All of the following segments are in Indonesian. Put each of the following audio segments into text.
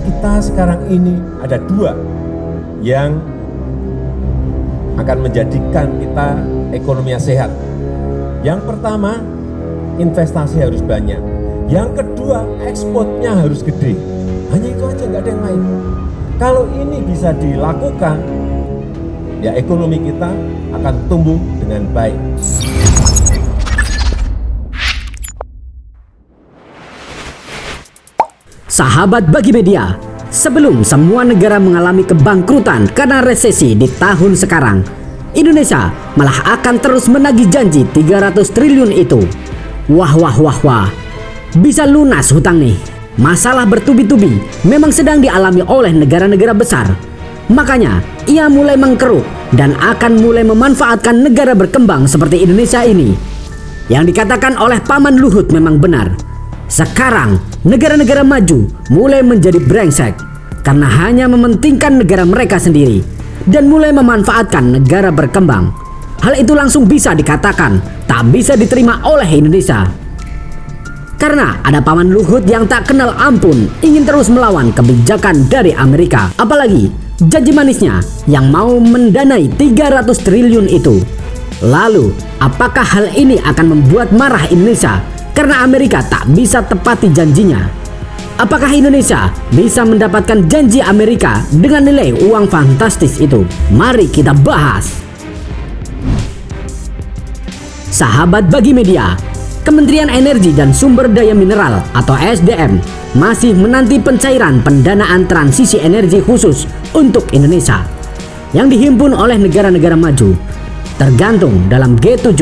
kita sekarang ini ada dua yang akan menjadikan kita ekonominya sehat. Yang pertama, investasi harus banyak. Yang kedua, ekspornya harus gede. Hanya itu aja, nggak ada yang lain. Kalau ini bisa dilakukan, ya ekonomi kita akan tumbuh dengan baik. Sahabat Bagi Media, sebelum semua negara mengalami kebangkrutan karena resesi di tahun sekarang, Indonesia malah akan terus menagih janji 300 triliun itu. Wah, bisa lunas hutang nih. Masalah bertubi-tubi memang sedang dialami oleh negara-negara besar. Makanya ia mulai mengkeruk dan akan mulai memanfaatkan negara berkembang seperti Indonesia ini. Yang dikatakan oleh Paman Luhut memang benar. Sekarang negara-negara maju mulai menjadi brengsek karena hanya mementingkan negara mereka sendiri dan mulai memanfaatkan negara berkembang. Hal itu langsung bisa dikatakan tak bisa diterima oleh Indonesia. Karena ada Paman Luhut yang tak kenal ampun ingin terus melawan kebijakan dari Amerika. Apalagi janji manisnya yang mau mendanai 300 triliun itu. Lalu apakah hal ini akan membuat marah Indonesia karena Amerika tak bisa tepati janjinya? Apakah Indonesia bisa mendapatkan janji Amerika dengan nilai uang fantastis itu? Mari kita bahas. Sahabat Bagi Media, Kementerian Energi dan Sumber Daya Mineral atau SDM masih menanti pencairan pendanaan transisi energi khusus untuk Indonesia yang dihimpun oleh negara-negara maju. Tergantung dalam G7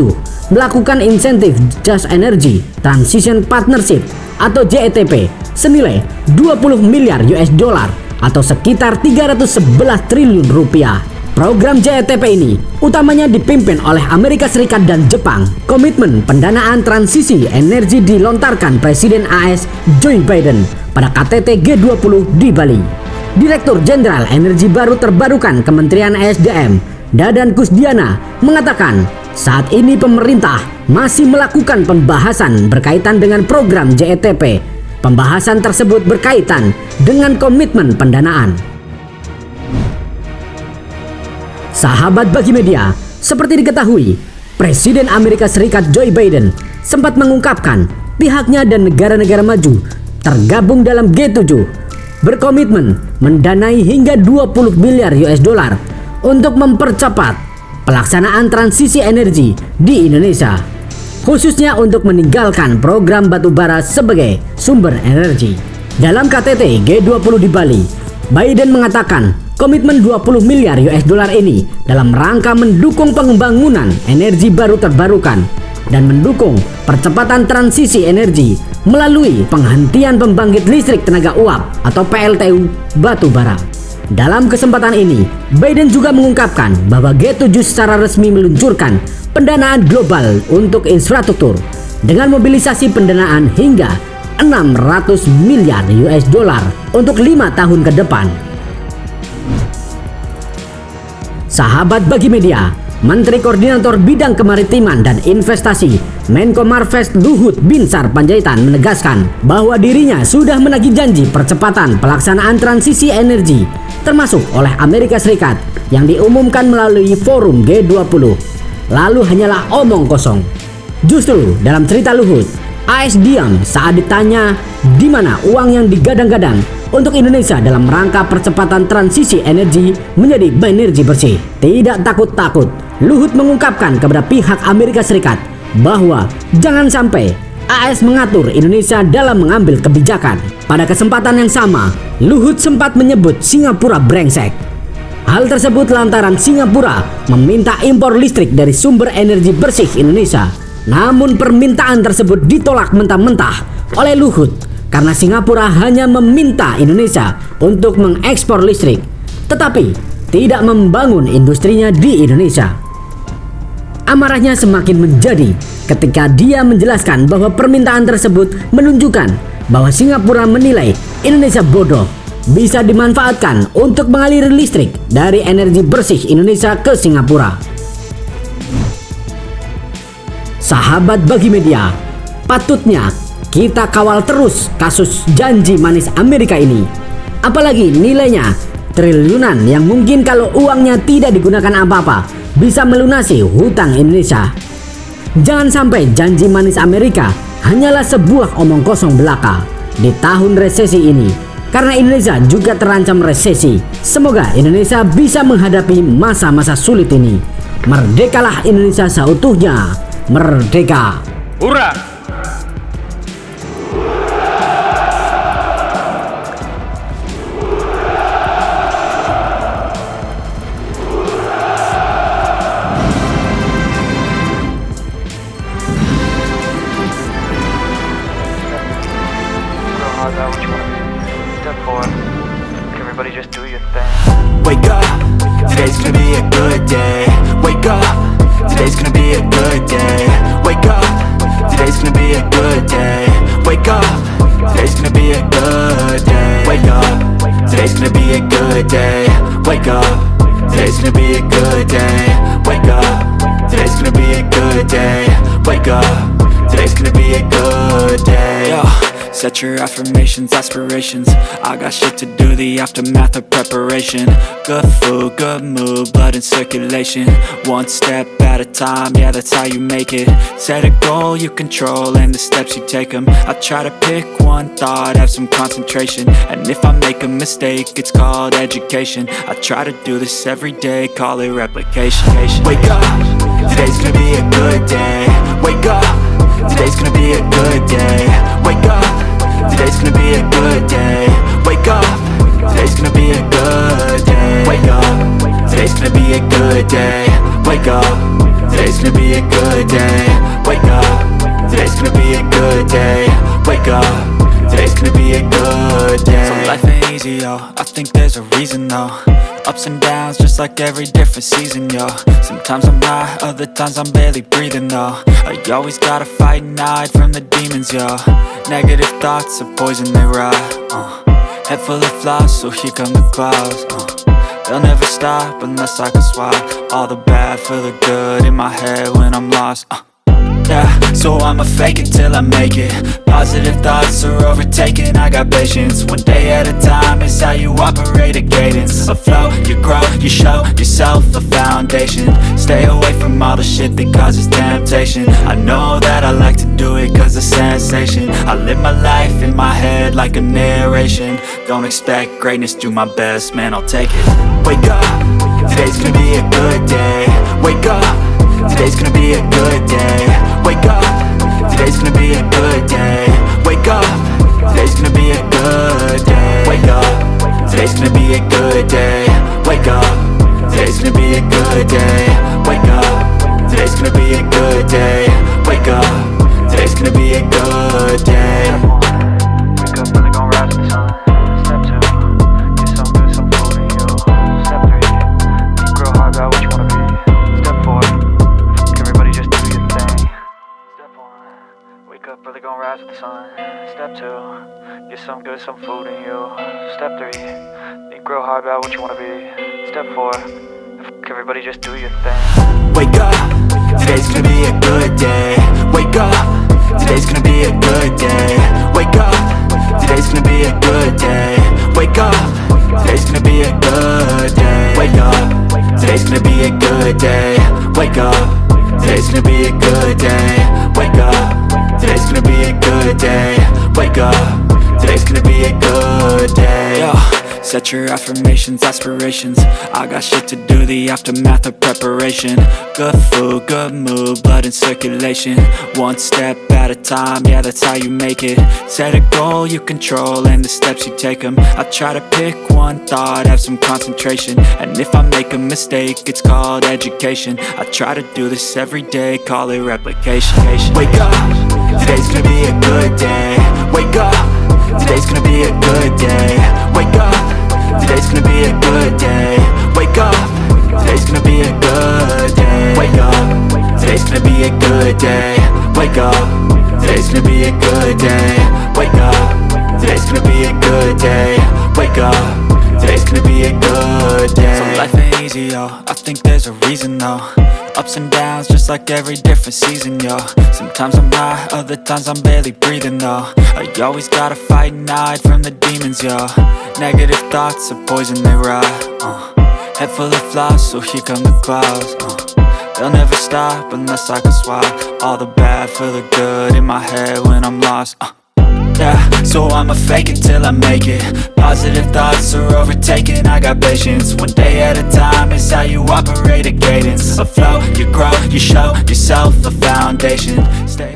melakukan insentif Just Energy Transition Partnership atau JETP senilai 20 miliar US dollar atau sekitar 311 triliun rupiah. Program JETP ini utamanya dipimpin oleh Amerika Serikat dan Jepang. Komitmen pendanaan transisi energi dilontarkan Presiden AS Joe Biden pada KTT G20 di Bali. Direktur Jenderal Energi Baru Terbarukan Kementerian SDM, Dadan Kusdiana, mengatakan saat ini pemerintah masih melakukan pembahasan berkaitan dengan program JETP. Pembahasan tersebut berkaitan dengan komitmen pendanaan. Sahabat Bagi Media, seperti diketahui, Presiden Amerika Serikat Joe Biden sempat mengungkapkan pihaknya dan negara-negara maju tergabung dalam G7 berkomitmen mendanai hingga 20 miliar US dollar untuk mempercepat pelaksanaan transisi energi di Indonesia, khususnya untuk meninggalkan program batubara sebagai sumber energi. Dalam KTT G20 di Bali, Biden mengatakan komitmen 20 miliar US dollar ini dalam rangka mendukung pembangunan energi baru terbarukan dan mendukung percepatan transisi energi melalui penghentian pembangkit listrik tenaga uap atau PLTU batubara. Dalam kesempatan ini, Biden juga mengungkapkan bahwa G7 secara resmi meluncurkan pendanaan global untuk infrastruktur dengan mobilisasi pendanaan hingga 600 miliar US dollar untuk 5 tahun ke depan. Sahabat Bagi Media, Menteri Koordinator Bidang Kemaritiman dan Investasi Menko Marves Luhut Binsar Panjaitan menegaskan bahwa dirinya sudah menagih janji percepatan pelaksanaan transisi energi termasuk oleh Amerika Serikat yang diumumkan melalui forum G20. Lalu hanyalah omong kosong. Justru dalam cerita Luhut, AS diam saat ditanya di mana uang yang digadang-gadang untuk Indonesia dalam rangka percepatan transisi energi menjadi energi bersih. Tidak takut-takut, Luhut mengungkapkan kepada pihak Amerika Serikat bahwa jangan sampai AS mengatur Indonesia dalam mengambil kebijakan. Pada kesempatan yang sama, Luhut sempat menyebut Singapura brengsek. Hal tersebut lantaran Singapura meminta impor listrik dari sumber energi bersih Indonesia. Namun permintaan tersebut ditolak mentah-mentah oleh Luhut karena Singapura hanya meminta Indonesia untuk mengekspor listrik, tetapi tidak membangun industrinya di Indonesia. Amarahnya semakin menjadi ketika dia menjelaskan bahwa permintaan tersebut menunjukkan bahwa Singapura menilai Indonesia bodoh bisa dimanfaatkan untuk mengaliri listrik dari energi bersih Indonesia ke Singapura. Sahabat Bagi Media, patutnya kita kawal terus kasus janji manis Amerika ini. Apalagi nilainya triliunan yang mungkin kalau uangnya tidak digunakan apa-apa bisa melunasi hutang Indonesia. Jangan sampai janji manis Amerika hanyalah sebuah omong kosong belaka di tahun resesi ini, karena Indonesia juga terancam resesi. Semoga Indonesia bisa menghadapi masa-masa sulit ini. Merdekalah Indonesia seutuhnya, merdeka! Hurra! Everybody just do your thing. Wake up, today's gonna be a good day. Wake up, today's gonna be a good day. Wake up, today's gonna be a good day. Wake up, today's gonna be a good day. Wake up, today's gonna be a good day. Wake up, today's gonna be a good day. Wake up, today's gonna be a good day. Wake up, today's gonna be a good day. Yo. Set your affirmations, aspirations. I got shit to do, the aftermath of preparation. Good food, good mood, blood in circulation. One step at a time, yeah, that's how you make it. Set a goal you control and the steps you take them. I try to pick one thought, have some concentration. And if I make a mistake, it's called education. I try to do this every day, call it replication. Wake up, today's gonna be a good day. Wake up, today's gonna be a good day. Wake up, today's gonna be a good day. Wake up, today's gonna be a good day. Wake up, today's gonna be a good day. Wake up, today's gonna be a good day. Wake up, today's gonna be a good day. Wake up, today's gonna be a good day. So life ain't easy, yo, I think there's a reason though. Ups and downs, just like every different season, yo. Sometimes I'm high, other times I'm barely breathing, though. I always gotta fight and hide from the demons, yo. Negative thoughts are poison, they rot. Head full of flies, so here come the clouds. They'll never stop unless I can swap all the bad for the good in my head when I'm lost. Yeah, so I'ma fake it till I make it. Positive thoughts are overtaken, I got patience. One day at a time is how you operate a cadence. A flow, you grow, you show yourself a foundation. Stay away from all the shit that causes temptation. I know that I like to do it cause it's sensation. I live my life in my head like a narration. Don't expect greatness, do my best, man, I'll take it. Wake up, today's gonna be a good day. Wake up, today's gonna be a good day. Wake up, today's gonna be a good day. Wake up, today's gonna be a good day. Wake up, today's gonna be a good day. Wake up, today's gonna be a good day. Wake up, today's gonna be a good day. Wake up, today's gonna be a good day. Wake up, really gon' rise to the sun. Step 2, get some good, some food in you. Step 3, think real hard about what you wanna be. Step 4, everybody just do your thing. Step 1, wake up, really gon' rise with the sun. Step 2, get some good, some food in you. Step 3, think real hard about what you wanna be. Step 4, everybody just do your thing. Wake up, today's gonna be a good day. Wake up, today's gonna be a good day. Wake up, today's gonna be a good day. Wake up, today's gonna be a good day. Wake up, today's gonna be a good day. Wake up, today's gonna be a good day. Wake up, today's gonna be a good day. Wake up, today's gonna be a good day. Yo. Set your affirmations, aspirations. I got shit to do, the aftermath of preparation. Good food, good mood, blood in circulation. One step at a time, yeah, that's how you make it. Set a goal you control and the steps you take them. I try to pick one thought, have some concentration. And if I make a mistake, it's called education. I try to do this every day, call it replication. Wake up, today's gonna be a good day. Wake up, today's gonna be a good day. Wake up, today's gonna be a good day. Wake up, today's gonna be a good day. Wake up, today's gonna be a good day. Wake up, today's gonna be a good day. Wake up, today's gonna be a good day. Wake up, today's gonna be a good day. So life ain't easy, yo, I think there's a reason though. Ups and downs, just like every different season, yo. Sometimes I'm high, other times I'm barely breathing, though. I always gotta fight and hide from the demons, yo. Negative thoughts are poison, they rot. Head full of flies, so here come the clouds. They'll never stop unless I can swap all the bad for the good in my head when I'm lost. Yeah, so I'ma fake it till I make it. Positive thoughts are overtaken, I got patience. One day at a time is how you operate a cadence. A flow, you grow, you show yourself a foundation. Stay